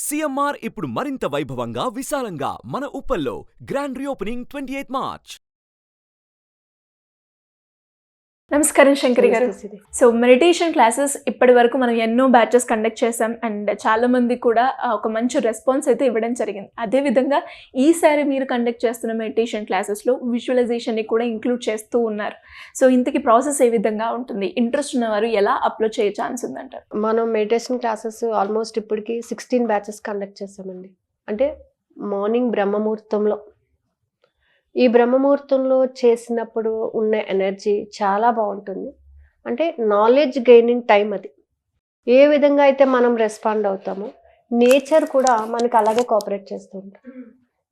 CMR ఇప్పుడు మరింత వైభవంగా విశాలంగా మన ఉప్పల్లో గ్రాండ్ రీఓపెనింగ్ 28 మార్చ్. నమస్కారం శంకరి గారు. సో మెడిటేషన్ క్లాసెస్ ఇప్పటి వరకు మనం ఎన్నో బ్యాచెస్ కండక్ట్ చేసాం అండ్ చాలా మంది కూడా ఒక మంచి రెస్పాన్స్ అయితే ఇవ్వడం జరిగింది. అదేవిధంగా ఈసారి మీరు కండక్ట్ చేస్తున్న మెడిటేషన్ క్లాసెస్లో విజువలైజేషన్ని కూడా ఇంక్లూడ్ చేస్తూ ఉన్నారు. సో ఇంతకీ ప్రాసెస్ ఏ విధంగా ఉంటుంది? ఇంట్రెస్ట్ ఉన్నవారు ఎలా అప్లోడ్ చేయ ఛాన్స్ ఉందంటారు? మనం మెడిటేషన్ క్లాసెస్ ఆల్మోస్ట్ ఇప్పటికి 16 బ్యాచెస్ కండక్ట్ చేసామండి. అంటే మార్నింగ్ బ్రహ్మముహూర్తంలో, ఈ బ్రహ్మముహూర్తంలో చేసినప్పుడు ఉన్న ఎనర్జీ చాలా బాగుంటుంది. అంటే నాలెడ్జ్ గెయినింగ్ టైం అది. ఏ విధంగా అయితే మనం రెస్పాండ్ అవుతామో నేచర్ కూడా మనకి అలాగే కోఆపరేట్ చేస్తూ ఉంటుంది.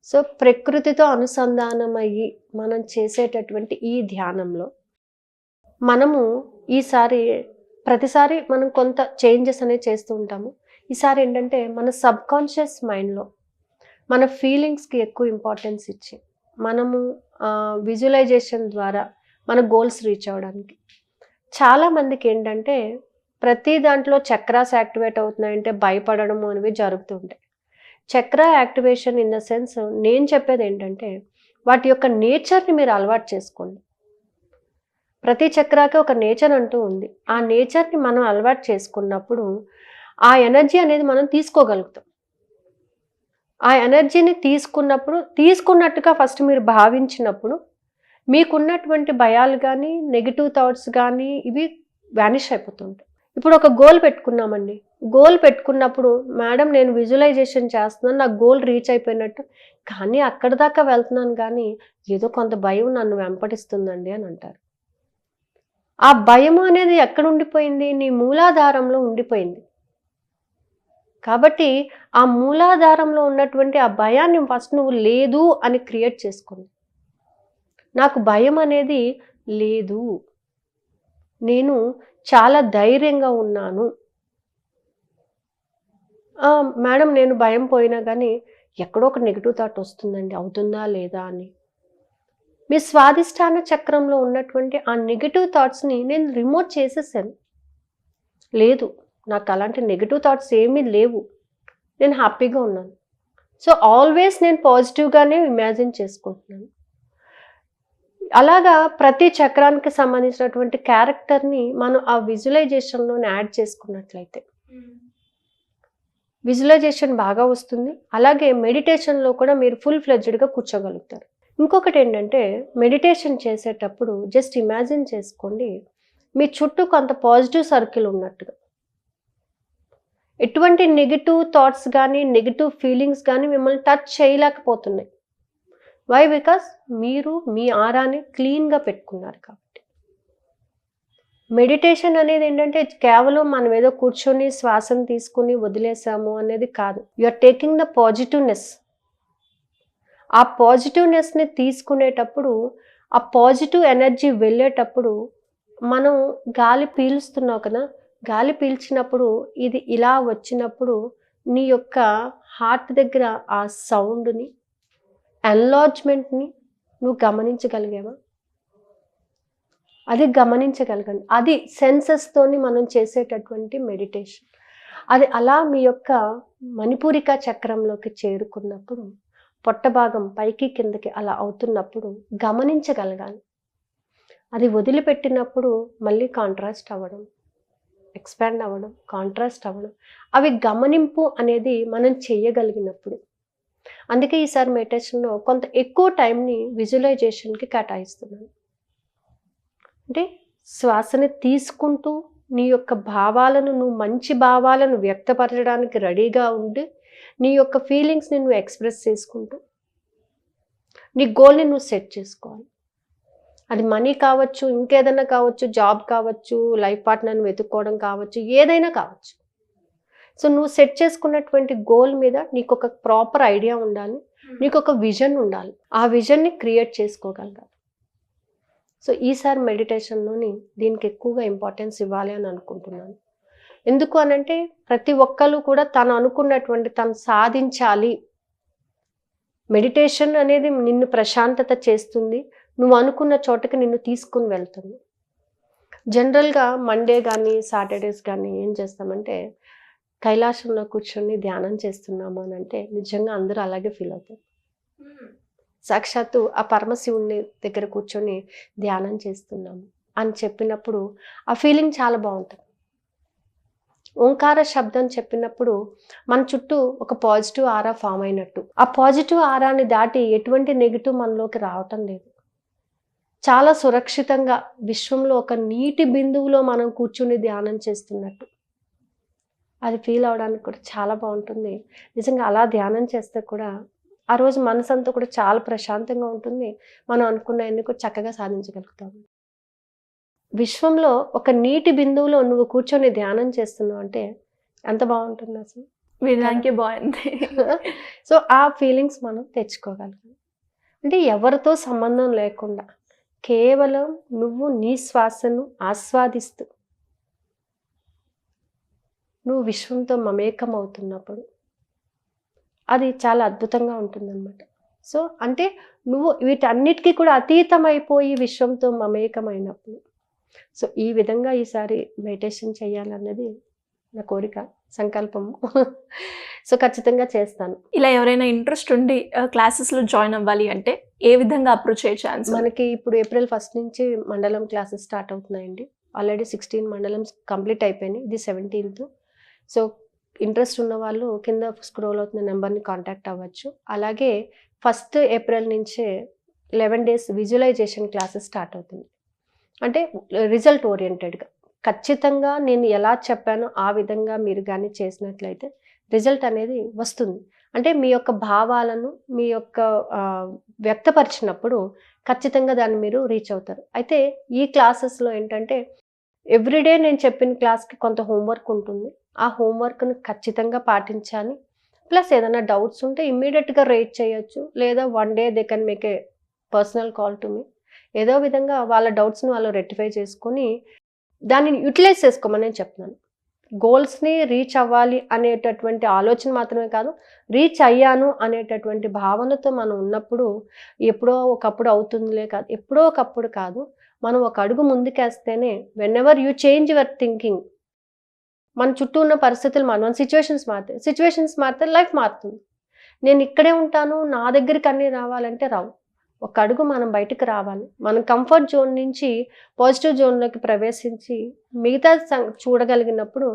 సో ప్రకృతితో అనుసంధానం అయ్యి మనం చేసేటటువంటి ఈ ధ్యానంలో మనము ప్రతిసారి మనం కొంత చేంజెస్ అనేవి చేస్తూ ఉంటాము. ఈసారి ఏంటంటే మన సబ్కాన్షియస్ మైండ్లో మన ఫీలింగ్స్కి ఎక్కువ ఇంపార్టెన్స్ ఇచ్చి మనము విజువలైజేషన్ ద్వారా మన గోల్స్ రీచ్ అవ్వడానికి. చాలామందికి ఏంటంటే ప్రతి దాంట్లో చక్రాస్ యాక్టివేట్ అవుతున్నాయంటే భయపడడం అనేవి జరుగుతుంటాయి. చక్ర యాక్టివేషన్ ఇన్ ద సెన్స్ నేను చెప్పేది ఏంటంటే వాటి యొక్క నేచర్ని మీరు అలవాటు చేసుకోండి. ప్రతి చక్రాకి ఒక నేచర్ అంటూ ఉంది. ఆ నేచర్ని మనం అలవాటు చేసుకున్నప్పుడు ఆ ఎనర్జీ అనేది మనం తీసుకోగలుగుతాం. ఆ ఎనర్జీని తీసుకున్నట్టుగా ఫస్ట్ మీరు భావించినప్పుడు మీకున్నటువంటి భయాలు కానీ నెగిటివ్ థాట్స్ కానీ ఇవి వ్యానిష్ అయిపోతుంటాయి. ఇప్పుడు ఒక గోల్ పెట్టుకున్నామండి. గోల్ పెట్టుకున్నప్పుడు మేడం నేను విజువలైజేషన్ చేస్తున్నాను, నా గోల్ రీచ్ అయిపోయినట్టు, కానీ అక్కడి దాకా వెళ్తున్నాను కానీ ఏదో కొంత భయం నన్ను వెంపటిస్తుందండి అని అంటారు. ఆ భయం అనేది ఎక్కడ ఉండిపోయింది? నీ మూలాధారంలో ఉండిపోయింది. కాబట్టి ఆ మూలాధారంలో ఉన్నటువంటి ఆ భయాన్ని ఫస్ట్ నువ్వు లేదు అని క్రియేట్ చేసుకోండి. నాకు భయం అనేది లేదు, నేను చాలా ధైర్యంగా ఉన్నాను. మేడం నేను భయం పోయినా కానీ ఎక్కడో ఒక నెగిటివ్ థాట్ వస్తుందండి, అవుతుందా లేదా అని. మీ స్వాధిష్టాన చక్రంలో ఉన్నటువంటి ఆ నెగిటివ్ థాట్స్ని నేను రిమూవ్ చేసేసాను. లేదు, నాకు అలాంటి నెగిటివ్ థాట్స్ ఏమీ లేవు, నేను హ్యాపీగా ఉన్నాను. సో ఆల్వేస్ నేను పాజిటివ్గానే ఇమాజిన్ చేసుకుంటున్నాను. అలాగా ప్రతి చక్రానికి సంబంధించినటువంటి క్యారెక్టర్ని మనం ఆ విజువలైజేషన్లోనే యాడ్ చేసుకున్నట్లయితే విజువలైజేషన్ బాగా వస్తుంది. అలాగే మెడిటేషన్లో కూడా మీరు ఫుల్ ఫ్లెడ్జ్డ్గా కూర్చోగలుగుతారు. ఇంకొకటి ఏంటంటే మెడిటేషన్ చేసేటప్పుడు జస్ట్ ఇమాజిన్ చేసుకోండి, మీ చుట్టూ కొంత పాజిటివ్ సర్కిల్ ఉన్నట్టుగా. ఎటువంటి నెగిటివ్ థాట్స్ కానీ నెగిటివ్ ఫీలింగ్స్ కానీ మిమ్మల్ని టచ్ చేయలేకపోతున్నాయి. వై? బికాస్ మీరు మీ ఆరాని క్లీన్గా పెట్టుకున్నారు కాబట్టి. మెడిటేషన్ అనేది ఏంటంటే కేవలం మనం ఏదో కూర్చొని శ్వాసను తీసుకుని వదిలేసాము అనేది కాదు. You are taking the positiveness. ఆ పాజిటివ్నెస్ని తీసుకునేటప్పుడు, ఆ పాజిటివ్ ఎనర్జీ వెళ్ళేటప్పుడు మనం గాలి పీలుస్తున్నావు కదా, గాలి పీల్చినప్పుడు ఇది ఇలా వచ్చినప్పుడు నీ యొక్క హార్ట్ దగ్గర ఆ సౌండ్ని, ఎన్లార్జ్మెంట్ని నువ్వు గమనించగలిగావా? అది గమనించగలగండి. అది సెన్సెస్తోని మనం చేసేటటువంటి మెడిటేషన్. అది అలా మీ యొక్క మణిపూరికా చక్రంలోకి చేరుకున్నప్పుడు పొట్ట భాగం పైకి కిందకి అలా అవుతున్నప్పుడు గమనించగలగాలి. అది వదిలిపెట్టినప్పుడు మళ్ళీ కాంట్రాస్ట్ అవ్వడం, ఎక్స్పాండ్ అవ్వడం, కాంట్రాస్ట్ అవ్వడం, అవి గమనింపు అనేది మనం చేయగలిగినప్పుడు. అందుకే ఈసారి మెడిటేషన్లో కొంత ఎక్కువ టైంని విజువలైజేషన్కి కేటాయిస్తున్నాను. అంటే శ్వాసని తీసుకుంటూ నీ యొక్క భావాలను, నువ్వు మంచి భావాలను వ్యక్తపరచడానికి రెడీగా ఉండి నీ యొక్క ఫీలింగ్స్ని నువ్వు ఎక్స్ప్రెస్ చేసుకుంటూ నీ గోల్ని నువ్వు సెట్ చేసుకోవాలి. అది మనీ కావచ్చు, ఇంకేదైనా కావచ్చు, జాబ్ కావచ్చు, లైఫ్ పార్ట్నర్ని వెతుక్కోవడం కావచ్చు, ఏదైనా కావచ్చు. సో నువ్వు సెట్ చేసుకున్నటువంటి గోల్ మీద నీకు ఒక ప్రాపర్ ఐడియా ఉండాలి, నీకు ఒక విజన్ ఉండాలి. ఆ విజన్ని క్రియేట్ చేసుకోగలగాలి. సో ఈసారి మెడిటేషన్లోని దీనికి ఎక్కువగా ఇంపార్టెన్స్ ఇవ్వాలి అని అనుకుంటున్నాను. ఎందుకు అనంటే ప్రతి ఒక్కరు కూడా తను అనుకున్నటువంటి తను సాధించాలి. మెడిటేషన్ అనేది నిన్ను ప్రశాంతత చేస్తుంది, నువ్వు అనుకున్న చోటకి నిన్ను తీసుకుని వెళ్తుంది. జనరల్గా మండే కానీ సాటర్డేస్ కానీ ఏం చేస్తామంటే కైలాసంలో కూర్చొని ధ్యానం చేస్తున్నాము అని అంటే నిజంగా అందరూ అలాగే ఫీల్ అవుతారు. సాక్షాత్తు ఆ పరమశివుని దగ్గర కూర్చొని ధ్యానం చేస్తున్నాము అని చెప్పినప్పుడు ఆ ఫీలింగ్ చాలా బాగుంటుంది. ఓంకార శబ్దం చెప్పినప్పుడు మన చుట్టూ ఒక పాజిటివ్ ఆరా ఫామ్ అయినట్టు, ఆ పాజిటివ్ ఆరాని దాటి ఎటువంటి నెగిటివ్ మనలోకి రావటం లేదు. చాలా సురక్షితంగా విశ్వంలో ఒక నీటి బిందువులో మనం కూర్చుని ధ్యానం చేస్తున్నట్టు అది ఫీల్ అవడానికి కూడా చాలా బాగుంటుంది. నిజంగా అలా ధ్యానం చేస్తే కూడా ఆ రోజు మనసంతా కూడా చాలా ప్రశాంతంగా ఉంటుంది. మనం అనుకున్నవన్నీ కూడా చక్కగా సాధించగలుగుతాము. విశ్వంలో ఒక నీటి బిందువులో నువ్వు కూర్చొని ధ్యానం చేస్తున్నావు అంటే ఎంత బాగుంటుంది అసలు. వినడానికి బాగుంది. సో ఆ ఫీలింగ్స్ మనం తెచ్చుకోగలం. అంటే ఎవరితో సంబంధం లేకుండా కేవలం నువ్వు నీ శ్వాసను ఆస్వాదిస్తూ నువ్వు విశ్వంతో మమేకం అవుతున్నప్పుడు అది చాలా అద్భుతంగా ఉంటుందన్నమాట. సో అంటే నువ్వు వీటన్నిటికీ కూడా అతీతమైపోయి విశ్వంతో మమేకమైనప్పుడు, సో ఈ విధంగా ఈసారి మెడిటేషన్ చేయాలన్నది నా కోరిక, సంకల్పము. సో ఖచ్చితంగా చేస్తాను. ఇలా ఎవరైనా ఇంట్రెస్ట్ ఉండి క్లాసెస్లో జాయిన్ అవ్వాలి అంటే ఏ విధంగా అప్రోచ్ అయ్యే ఛాన్స్? మనకి ఇప్పుడు April 1 నుంచి మండలం క్లాసెస్ స్టార్ట్ అవుతున్నాయండి. ఆల్రెడీ 16 మండలమ్స్ కంప్లీట్ అయిపోయినాయి. ఇది 17th. సో ఇంట్రెస్ట్ ఉన్న వాళ్ళు కింద స్క్రోల్ అవుతున్న నెంబర్ని కాంటాక్ట్ అవ్వచ్చు. అలాగే 1st April నుంచే 11 days విజువలైజేషన్ క్లాసెస్ స్టార్ట్ అవుతుంది. అంటే రిజల్ట్ ఓరియంటెడ్గా ఖచ్చితంగా నేను ఎలా చెప్పానో ఆ విధంగా మీరు కానీ చేసినట్లయితే రిజల్ట్ అనేది వస్తుంది. అంటే మీ యొక్క భావాలను మీ యొక్క వ్యక్తపరిచినప్పుడు ఖచ్చితంగా దాన్ని మీరు రీచ్ అవుతారు. అయితే ఈ క్లాసెస్లో ఏంటంటే ఎవ్రీడే నేను చెప్పిన క్లాస్కి కొంత హోంవర్క్ ఉంటుంది. ఆ హోంవర్క్ను ఖచ్చితంగా పాటించాలి. ప్లస్ ఏదైనా డౌట్స్ ఉంటే ఇమ్మీడియట్గా రేట్ చేయొచ్చు, లేదా 1 day they can make a personal call to me. ఏదో విధంగా వాళ్ళ డౌట్స్ని వాళ్ళు రెక్టిఫై చేసుకొని దాన్ని యూటిలైజ్ చేసుకోమని నేను చెప్తున్నాను. గోల్స్ని రీచ్ అవ్వాలి అనేటటువంటి ఆలోచన మాత్రమే కాదు, రీచ్ అయ్యాను అనేటటువంటి భావనతో మనం ఉన్నప్పుడు ఎప్పుడో ఒకప్పుడు అవుతుందిలే కాదు, ఎప్పుడో ఒకప్పుడు కాదు, మనం ఒక అడుగు ముందుకేస్తేనే whenever you change your thinking, మన చుట్టూ ఉన్న పరిస్థితులు మన సిచ్యువేషన్స్ మారితే లైఫ్ మారుతుంది. నేను ఇక్కడే ఉంటాను, నా దగ్గరికి అన్నీ రావాలంటే రావు. ఒక అడుగు మనం బయటకు రావాలి. మనం కంఫర్ట్ జోన్ నుంచి పాజిటివ్ జోన్లోకి ప్రవేశించి మిగతా చూడగలిగినప్పుడు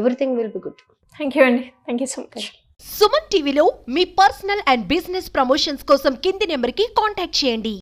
everything will be good. Thank you అండి. Thank you so much. Suman టీవీలో మీ పర్సనల్ అండ్ బిజినెస్ ప్రమోషన్స్ కోసం కింది నెంబర్కి కాంటాక్ట్ చేయండి.